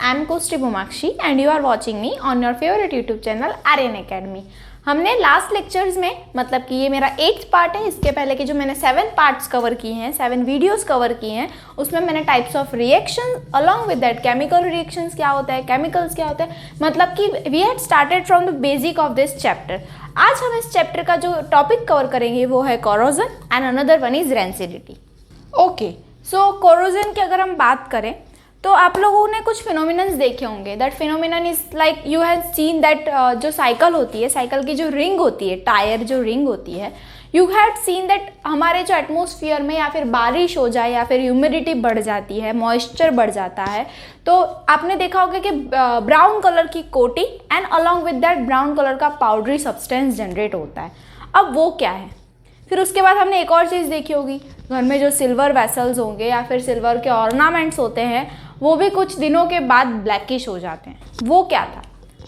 I am Kosti Bhumakshi and you are watching me on your favorite YouTube channel Aryan Academy। हमने last lectures में मतलब कि ये मेरा 8th पार्ट है, इसके पहले के जो मैंने 7 पार्ट्स कवर किए हैं, 7 वीडियोस कवर किए हैं, उसमें मैंने types of reaction along with that chemical reactions क्या होता है, केमिकल्स क्या होता है, मतलब कि we had started from the basic of this chapter. आज हम इस चैप्टर का जो टॉपिक कवर करेंगे वो है corrosion and another one is rancidity. Okay, so corrosion की अगर हम बात करें तो आप लोगों ने कुछ फिनोमिनन्स देखे होंगे। That phenomenon is like you have seen that जो साइकिल होती है, साइकिल की जो रिंग होती है, टायर जो रिंग होती है, यू हैव सीन दैट हमारे जो एटमॉस्फेयर में या फिर बारिश हो जाए या फिर ह्यूमिडिटी बढ़ जाती है, मॉइस्चर बढ़ जाता है, तो आपने देखा होगा कि ब्राउन कलर की coating and along with that brown colour का पाउडरी सब्सटेंस जनरेट होता है। अब वो क्या है? फिर उसके बाद हमने एक और चीज़ देखी होगी, घर में जो सिल्वर वेसल्स होंगे या फिर सिल्वर के ऑर्नामेंट्स होते हैं वो भी कुछ दिनों के बाद ब्लैकिश हो जाते हैं। वो क्या था?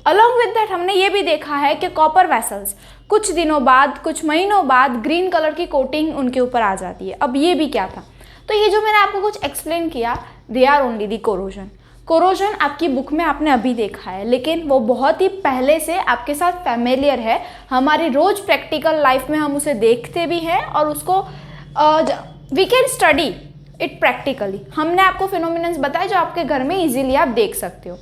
अलॉन्ग विद दैट हमने ये भी देखा है कि कॉपर वेसल्स कुछ दिनों बाद, कुछ महीनों बाद ग्रीन कलर की कोटिंग उनके ऊपर आ जाती है। अब ये भी क्या था? तो ये जो मैंने आपको कुछ एक्सप्लेन किया, they are only the corrosion. Corrosion आपकी बुक में आपने अभी देखा है, लेकिन वो बहुत ही पहले से आपके साथ फैमिलियर है। हमारी रोज प्रैक्टिकल लाइफ में हम उसे देखते भी हैं और उसको we can study it practically. हमने आपको फिनोमिनन्स बताए जो आपके घर में इजीली आप देख सकते हो।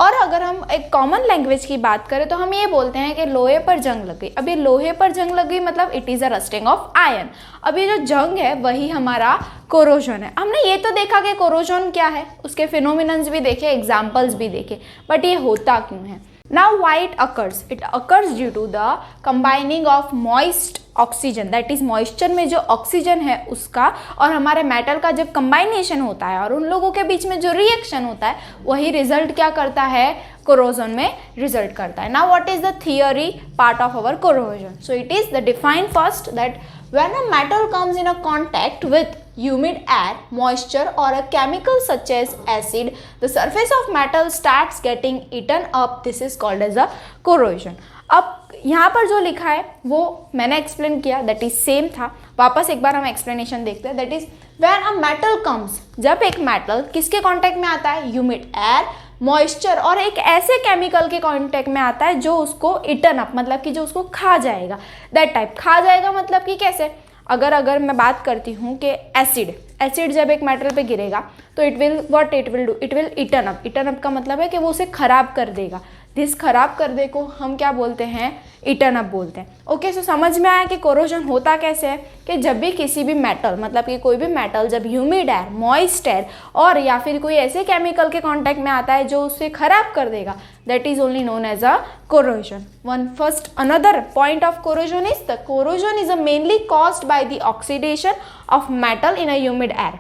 और अगर हम एक कॉमन लैंग्वेज की बात करें तो हम ये बोलते हैं कि लोहे पर जंग लग गई। अब ये लोहे पर जंग लग गई मतलब it is a rusting of iron. अब ये जो जंग है वही हमारा कोरोजन है। हमने ये तो देखा कि कोरोजन क्या है, उसके फिनोमिनन्स भी देखे, एग्जाम्पल्स भी देखे, बट ये होता क्यों है? Now why it occurs? It occurs due to the combining of moist oxygen, that is moisture में जो ऑक्सीजन है उसका और हमारे मेटल का जब combination होता है और उन लोगों के बीच में जो रिएक्शन होता है वही रिजल्ट क्या करता है? कोरोजन में रिजल्ट करता है। Now what is the theory part of our corrosion? So it is the defined first that when a metal comes in a contact with humid air, moisture or a chemical such as acid, the surface of metal starts getting eaten up. This is called as a corrosion. अब यहाँ पर जो लिखा है वो मैंने explain किया, that is same था। वापस एक बार हम एक्सप्लेनेशन देखते हैं। That is when a metal comes, जब एक मेटल किसके कांटेक्ट में आता है? ह्यूमिड एयर, मॉइस्चर और एक ऐसे केमिकल के कांटेक्ट में आता है जो उसको इटन अप, मतलब कि जो उसको खा जाएगा। दैट टाइप खा जाएगा मतलब कि कैसे? अगर मैं बात करती हूँ कि एसिड जब एक मेटल पे गिरेगा तो it will do, it will eaten up. Eaten up का मतलब है कि वो उसे खराब कर देगा। दिस खराब कर दे को हम क्या बोलते हैं? इटन अप बोलते हैं। ओके, सो समझ में आया कि कोरोजन होता कैसे है? कि जब भी किसी भी मेटल, मतलब कि कोई भी मेटल जब ह्यूमिड एयर, मॉइस्ट एयर और या फिर कोई ऐसे केमिकल के कांटेक्ट में आता है जो उसे खराब कर देगा, that is only known as a corrosion. Another point of corrosion is the corrosion is mainly caused by the oxidation of metal in a humid air.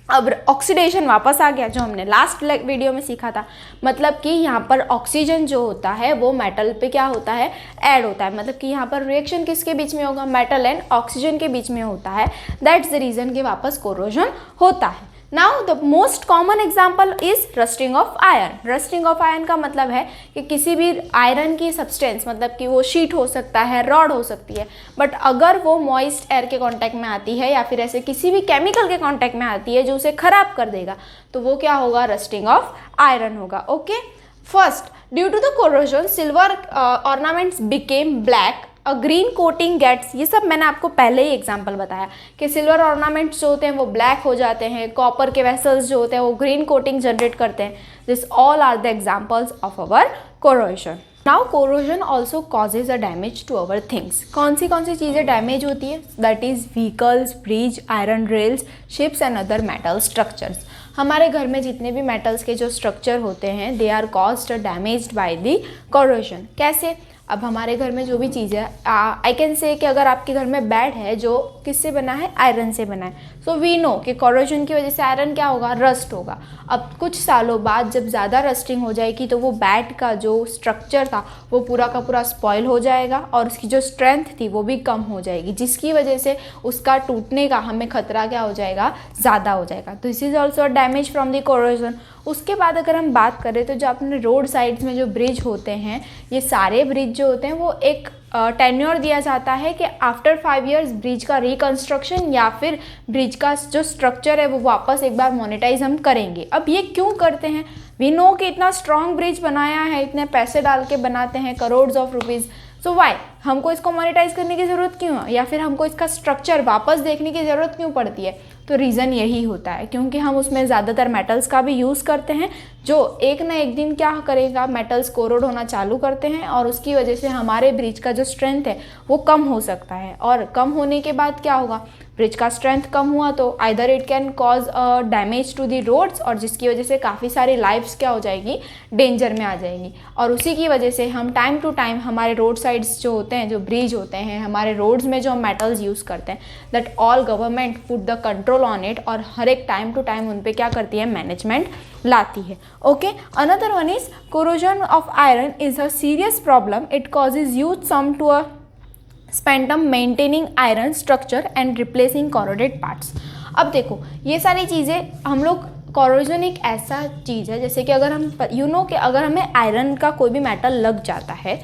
अब ऑक्सीडेशन वापस आ गया जो हमने लास्ट वीडियो में सीखा था, मतलब कि यहाँ पर ऑक्सीजन जो होता है वो मेटल पे क्या होता है? ऐड होता है। मतलब कि यहाँ पर रिएक्शन किसके बीच में होगा? मेटल एंड ऑक्सीजन के बीच में होता है। दैट्स द रीज़न कि वापस कोरोजन होता है। Now the most common example is rusting of iron. Rusting of iron का मतलब है कि किसी भी आयरन की सब्सटेंस, मतलब कि वो शीट हो सकता है, रॉड हो सकती है, बट अगर वो मॉइस्ट एयर के कांटेक्ट में आती है या फिर ऐसे किसी भी केमिकल के कांटेक्ट में आती है जो उसे खराब कर देगा, तो वो क्या होगा? रस्टिंग ऑफ आयरन होगा। Okay, first due to the corrosion silver ornaments became black, a green coating gets. ये सब मैंने आपको पहले ही एग्जांपल बताया कि सिल्वर ऑर्नामेंट्स जो होते हैं वो ब्लैक हो जाते हैं, कॉपर के वेसल्स जो होते हैं वो ग्रीन कोटिंग जनरेट करते हैं। This all are the examples of our corrosion. Now corrosion also causes a damage to our things. कौन सी चीज़ें डैमेज होती है? That is vehicles, bridge, iron rails, ships and other metal structures. हमारे घर में जितने भी मेटल्स के जो स्ट्रक्चर होते हैं they are caused damaged by the corrosion. कैसे? अब हमारे घर में जो भी चीज़ है, आई कैन से कि अगर आपके घर में बेड है जो किससे बना है? आयरन से बना है। सो वी नो कि कोरोजन की वजह से आयरन क्या होगा? रस्ट होगा। अब कुछ सालों बाद जब ज़्यादा रस्टिंग हो जाएगी तो वो बेड का जो स्ट्रक्चर था वो पूरा का पूरा स्पॉइल हो जाएगा और उसकी जो स्ट्रेंथ थी वो भी कम हो जाएगी, जिसकी वजह से उसका टूटने का हमें खतरा क्या हो जाएगा? ज़्यादा हो जाएगा। तो this is also a damage from the corrosion. उसके बाद अगर हम बात करें तो जो अपने रोड साइड्स में जो ब्रिज होते हैं, ये सारे ब्रिज जो होते हैं वो एक टेन्योर दिया जाता है कि आफ्टर 5 इयर्स ब्रिज का रिकंस्ट्रक्शन या फिर ब्रिज का जो स्ट्रक्चर है वो वापस एक बार मोनेटाइज हम करेंगे। अब ये क्यों करते हैं? वी नो कि इतना स्ट्रॉन्ग ब्रिज बनाया है, इतने पैसे डाल के बनाते हैं, crores of rupees, so why हमको इसको मोनेटाइज करने की ज़रूरत क्यों है, या फिर हमको इसका स्ट्रक्चर वापस देखने की ज़रूरत क्यों पड़ती है? तो रीज़न यही होता है क्योंकि हम उसमें ज़्यादातर मेटल्स का भी यूज़ करते हैं, जो एक ना एक दिन क्या करेगा, मेटल्स कोरोड होना चालू करते हैं और उसकी वजह से हमारे ब्रिज का जो स्ट्रेंथ है वो कम हो सकता है। और कम होने के बाद क्या होगा, ब्रिज का स्ट्रेंथ कम हुआ तो either it can cause damage to the roads, और जिसकी वजह से काफ़ी सारी लाइफ्स क्या हो जाएगी, डेंजर में आ जाएंगी। और उसी की वजह से हम टाइम टू टाइम हमारे रोड साइड्स जो होते हैं, जो ब्रिज होते हैं, हमारे रोड्स में जो हम मेटल्स यूज़ करते हैं, that all government put the control on it, और हर एक टाइम टू टाइम उन पे क्या करती है, मैनेजमेंट लाती है। Okay, another one is corrosion of iron is a serious problem, it causes youth sum to a स्पेंटम maintaining iron structure and replacing corroded parts. अब देखो ये सारी चीज़ें हम लोग, कॉरोजन एक ऐसा चीज़ है जैसे कि अगर हम कि अगर हमें आयरन का कोई भी मेटल लग जाता है,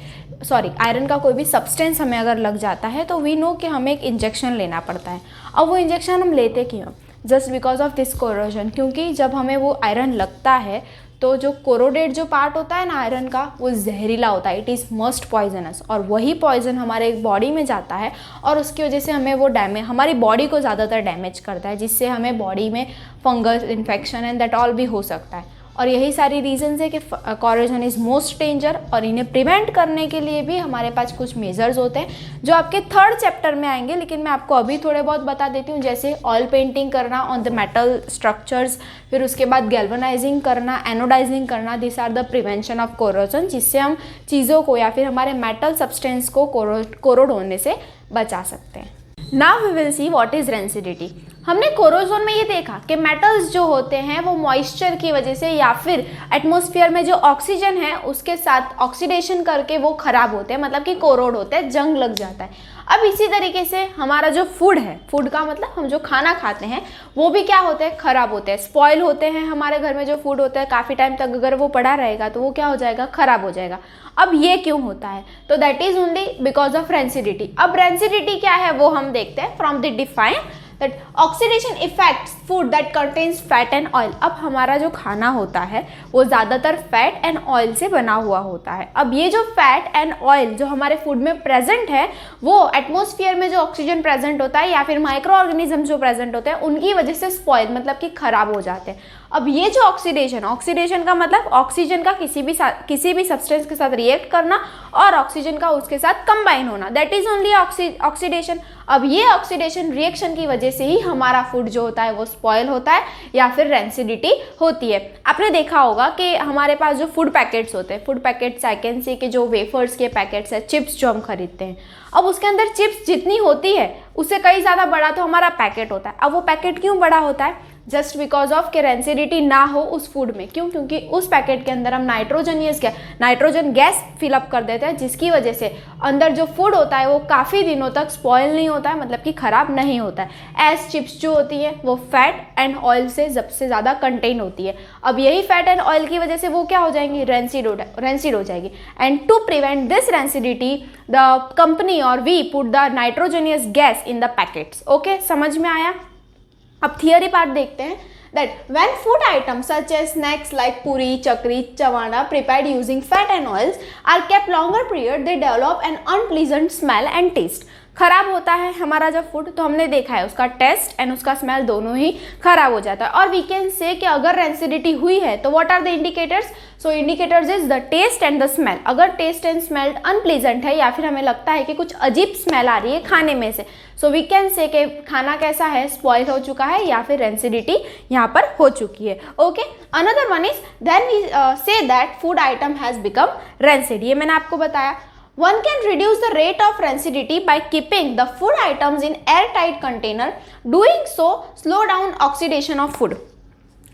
आयरन का कोई भी सब्सटेंस हमें अगर लग जाता है तो वी नो कि हमें एक इंजेक्शन लेना पड़ता है। अब वो इंजेक्शन हम लेते क्यों? Just because of this corrosion, क्योंकि जब हमें वो आयरन लगता है तो जो कोरोडेड जो पार्ट होता है ना आयरन का, वो जहरीला होता है, इट इज़ मोस्ट पॉइजनस, और वही पॉइजन हमारे बॉडी में जाता है और उसकी वजह से हमें वो डैमेज, हमारी बॉडी को ज़्यादातर डैमेज करता है, जिससे हमें बॉडी में fungus infection and that all भी हो सकता है। और यही सारी रीजंस है कि कोरोजन इज़ मोस्ट डेंजर, और इन्हें प्रिवेंट करने के लिए भी हमारे पास कुछ मेजर्स होते हैं जो आपके 3rd चैप्टर में आएंगे, लेकिन मैं आपको अभी थोड़े बहुत बता देती हूँ। जैसे ऑयल पेंटिंग करना ऑन द मेटल स्ट्रक्चर्स, फिर उसके बाद गैल्वेनाइजिंग करना, एनोडाइजिंग करना, this are the prevention of corrosion, जिससे हम चीज़ों को या फिर हमारे मेटल सब्सटेंस को कोरोड होने से बचा सकते हैं। Now we will see what is rancidity. हमने कोरोजन में ये देखा कि मेटल्स जो होते हैं वो मॉइस्चर की वजह से या फिर एटमॉस्फेयर में जो ऑक्सीजन है उसके साथ ऑक्सीडेशन करके वो खराब होते हैं, मतलब कि कोरोड होते हैं, जंग लग जाता है। अब इसी तरीके से हमारा जो फूड है, फूड का मतलब हम जो खाना खाते हैं वो भी क्या होते हैं, खराब होते हैं, स्पॉइल होते हैं। हमारे घर में जो फूड होता है काफ़ी टाइम तक अगर वो पड़ा रहेगा तो वो क्या हो जाएगा, खराब हो जाएगा। अब ये क्यों होता है? तो that is only because of rancidity. अब रेंसिडिटी क्या है वो हम देखते हैं। From the define that oxidation effects food that contains fat and oil. अब हमारा जो खाना होता है वो ज़्यादातर फैट एंड ऑयल से बना हुआ होता है। अब ये जो फैट एंड ऑयल जो हमारे फूड में प्रेजेंट है वो एटमॉस्फेयर में जो ऑक्सीजन प्रेजेंट होता है या फिर माइक्रो ऑर्गेनिज्म जो प्रेजेंट होते हैं उनकी वजह से स्पॉइल, मतलब कि खराब हो जाते हैं। अब ये जो ऑक्सीडेशन का मतलब ऑक्सीजन का किसी भी सब्सटेंस के साथ रिएक्ट करना और ऑक्सीजन का उसके साथ कंबाइन होना, दैट इज ओनली ऑक्सीडेशन। अब ये ऑक्सीडेशन रिएक्शन की वजह से ही हमारा फूड जो होता है वो स्पॉइल होता है या फिर रेंसिडिटी होती है। आपने देखा होगा कि हमारे पास जो फूड पैकेट्स होते हैं, food packets I can say कि जो वेफर्स के पैकेट्स है, चिप्स जो हम खरीदते हैं, अब उसके अंदर चिप्स जितनी होती है उससे कई ज़्यादा बड़ा तो हमारा पैकेट होता है। अब वो पैकेट क्यों बड़ा होता है? जस्ट बिकॉज ऑफ कि रेंसिडिटी ना हो उस फूड में। क्यों? क्योंकि उस पैकेट के अंदर हम नाइट्रोजन गैस फिलअप कर देते हैं, जिसकी वजह से अंदर जो फूड होता है वो काफ़ी दिनों तक स्पॉइल नहीं होता है, मतलब कि खराब नहीं होता है। एज चिप्स जो होती है वो फैट एंड ऑयल से सबसे ज़्यादा कंटेन होती है। अब यही फैट एंड ऑयल की वजह से वो क्या हो जाएंगी, रेंसिड हो जाएगी। And to prevent this rancidity the company और we put the nitrogenous gas in the packets. Okay, समझ में आया? अब थियरी पार्ट देखते हैं। that when food items such as snacks like puri, chakri, chawana prepared using fat and oils are kept longer period, they develop an unpleasant smell and taste. खराब होता है हमारा जब फूड, तो हमने देखा है उसका टेस्ट एंड उसका स्मेल दोनों ही खराब हो जाता है। और वी कैन से कि अगर रेंसिडिटी हुई है तो what are the indicators? So indicators is the taste and the smell. अगर टेस्ट एंड स्मेल अनप्लीजेंट है या फिर हमें लगता है कि कुछ अजीब स्मेल आ रही है खाने में से, सो वी कैन से कि खाना कैसा है, स्पॉइल हो चुका है या फिर रेंसिडिटी यहाँ पर हो चुकी है। Okay, another one is then we say that food item has become rancid. ये मैंने आपको बताया। One can reduce the rate of rancidity by keeping the food items in airtight container. Doing so slow down oxidation of food.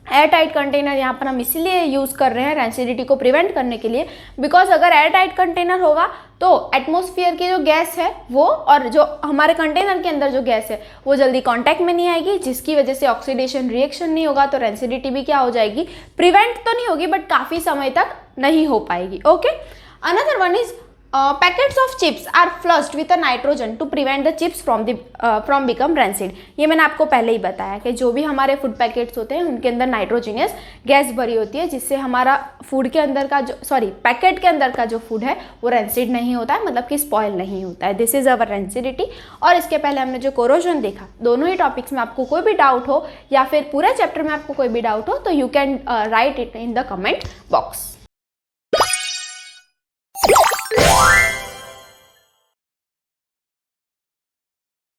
Airtight container यहाँ पर हम इसीलिए use कर रहे हैं रेंसिडिटी को प्रिवेंट करने के लिए, बिकॉज अगर एयरटाइट कंटेनर होगा तो एटमॉस्फेयर की जो गैस है वो और जो हमारे कंटेनर के अंदर जो गैस है वो जल्दी कांटेक्ट में नहीं आएगी, जिसकी वजह से ऑक्सीडेशन रिएक्शन नहीं होगा, तो रेंसिडिटी भी क्या हो जाएगी, प्रिवेंट तो नहीं होगी बट काफ़ी समय तक नहीं हो पाएगी। Okay, another one is packets of chips are flushed with a nitrogen to prevent the chips from become rancid. ये मैंने आपको पहले ही बताया कि जो भी हमारे फूड पैकेट्स होते हैं उनके अंदर नाइट्रोजनियस गैस भरी होती है, जिससे हमारा फूड के अंदर का जो पैकेट के अंदर का जो फूड है वो रेंसिड नहीं होता है, मतलब कि स्पॉयल नहीं होता है। This is our rancidity. और इसके पहले हमने जो कोरोजन देखा, दोनों ही टॉपिक्स में आपको कोई भी डाउट हो या फिर पूरे चैप्टर में आपको कोई भी डाउट हो तो you can write it in the comment box.